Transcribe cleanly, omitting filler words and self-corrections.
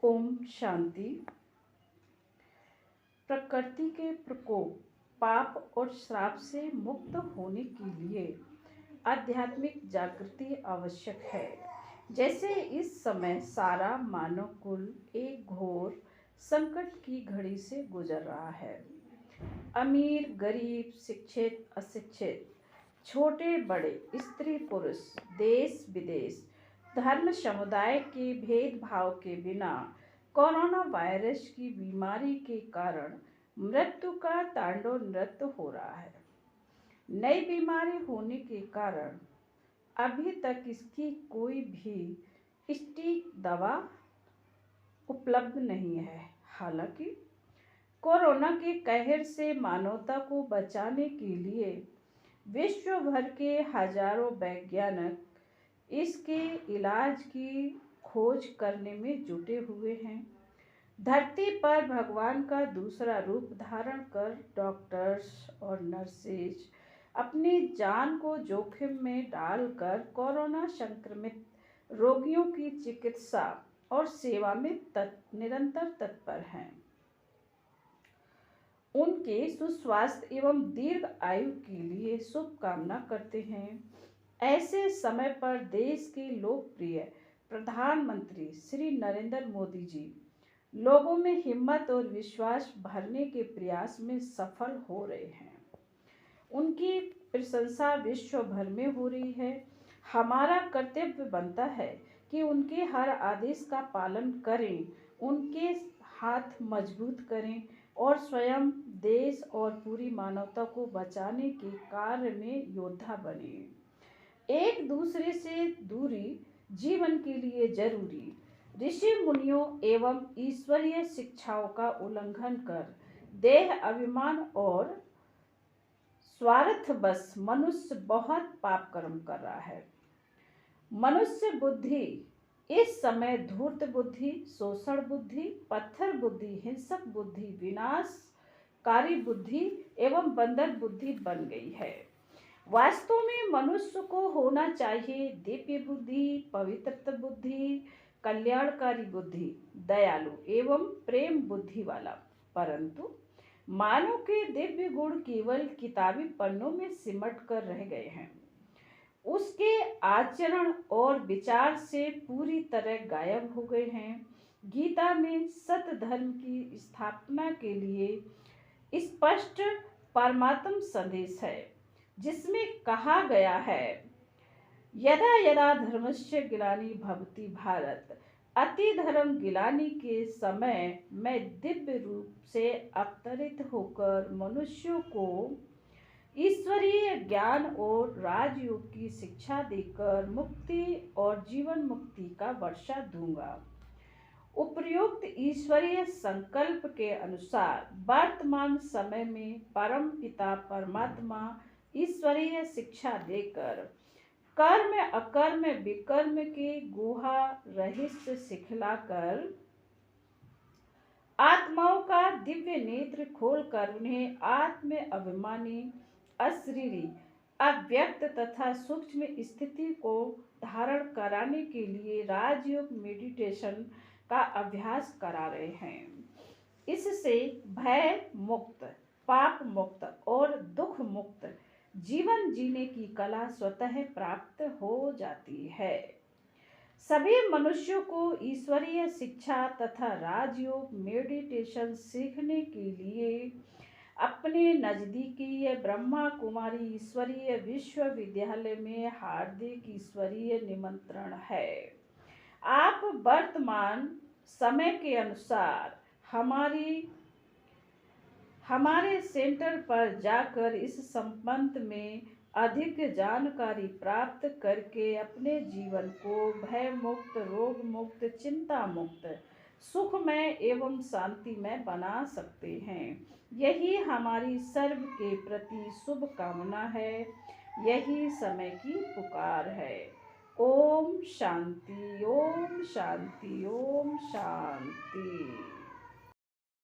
ओम शांति। प्रकृति के प्रकोप, पाप और श्राप से मुक्त होने के लिए आध्यात्मिक जागृति आवश्यक है। जैसे इस समय सारा मानव कुल एक घोर संकट की घड़ी से गुजर रहा है। अमीर गरीब, शिक्षित अशिक्षित, छोटे बड़े, स्त्री पुरुष, देश विदेश, धर्म समुदाय के भेदभाव के बिना कोरोना वायरस की बीमारी के कारण मृत्यु का तांडव नृत्य हो रहा है। नई बीमारी होने के कारण अभी तक इसकी कोई भी सटीक दवा उपलब्ध नहीं है। हालांकि कोरोना के कहर से मानवता को बचाने के लिए विश्व भर के हजारों वैज्ञानिक इसके इलाज की खोज करने में जुटे हुए हैं। धरती पर भगवान का दूसरा रूप धारण कर डॉक्टर्स और नर्सेज अपनी जान को जोखिम में डालकर कोरोना संक्रमित रोगियों की चिकित्सा और सेवा में निरंतर तत्पर हैं। उनके सुस्वास्थ्य एवं दीर्घ आयु के लिए शुभकामना करते हैं। ऐसे समय पर देश के लोकप्रिय प्रधानमंत्री श्री नरेंद्र मोदी जी लोगों में हिम्मत और विश्वास भरने के प्रयास में सफल हो रहे हैं। उनकी प्रशंसा विश्व भर में हो रही है। हमारा कर्तव्य बनता है कि उनके हर आदेश का पालन करें, उनके हाथ मजबूत करें और स्वयं देश और पूरी मानवता को बचाने के कार्य में योद्धा बने। एक दूसरे से दूरी जीवन के लिए जरूरी ऋषि मुनियों एवं ईश्वरीय शिक्षाओं का उल्लंघन कर देह अभिमान और स्वार्थवश मनुष्य बहुत पाप कर्म कर रहा है। मनुष्य बुद्धि इस समय धूर्त बुद्धि, शोषण बुद्धि, पत्थर बुद्धि, हिंसक बुद्धि, विनाशकारी बुद्धि एवं बंदर बुद्धि बन गई है। वास्तव में मनुष्य को होना चाहिए दिव्य बुद्धि, पवित्र बुद्धि, कल्याणकारी बुद्धि, दयालु एवं प्रेम बुद्धि वाला। परंतु मानव के दिव्य गुण केवल किताबी पन्नों में सिमट कर रह गए हैं। उसके आचरण और विचार से पूरी तरह गायब हो गए हैं। गीता में सत्य धर्म की स्थापना के लिए स्पष्ट परमात्म संदेश है, जिसमें कहा गया है, यदा यदा धर्मस्य ग्लानि भवति भारत, अति धर्म गिलानी के समय मैं दिव्य रूप से अवतरित होकर मनुष्यों को ईश्वरीय ज्ञान और राजयोग की शिक्षा देकर मुक्ति और जीवन मुक्ति का वर्षा दूंगा। उपर्युक्त ईश्वरीय संकल्प के अनुसार वर्तमान समय में परम पिता परमात्मा ईश्वरीय शिक्षा देकर कर्म अकर्म विकर्म के गुहा रहस्य सिखलाकर आत्माओं का दिव्य नेत्र खोलकर उन्हें आत्म अभिमानी, अशरीरी, अव्यक्त तथा सूक्ष्म स्थिति को धारण कराने के लिए राजयोग मेडिटेशन का अभ्यास करा रहे हैं। इससे भय मुक्त, पाप मुक्त और दुख मुक्त जीवन जीने की कला स्वतः प्राप्त हो जाती है। सभी मनुष्यों को ईश्वरीय शिक्षा तथा राजयोग मेडिटेशन सीखने के लिए अपने नजदीकी ब्रह्मा कुमारी ईश्वरीय विश्वविद्यालय में हार्दिक ईश्वरीय निमंत्रण है। आप वर्तमान समय के अनुसार हमारे सेंटर पर जाकर इस संबंध में अधिक जानकारी प्राप्त करके अपने जीवन को भय मुक्त, रोग मुक्त, चिंता मुक्त, सुखमय एवं शांतिमय बना सकते हैं। यही हमारी सर्व के प्रति शुभ कामना है। यही समय की पुकार है। ओम शांति, ओम शांति, ओम शांति।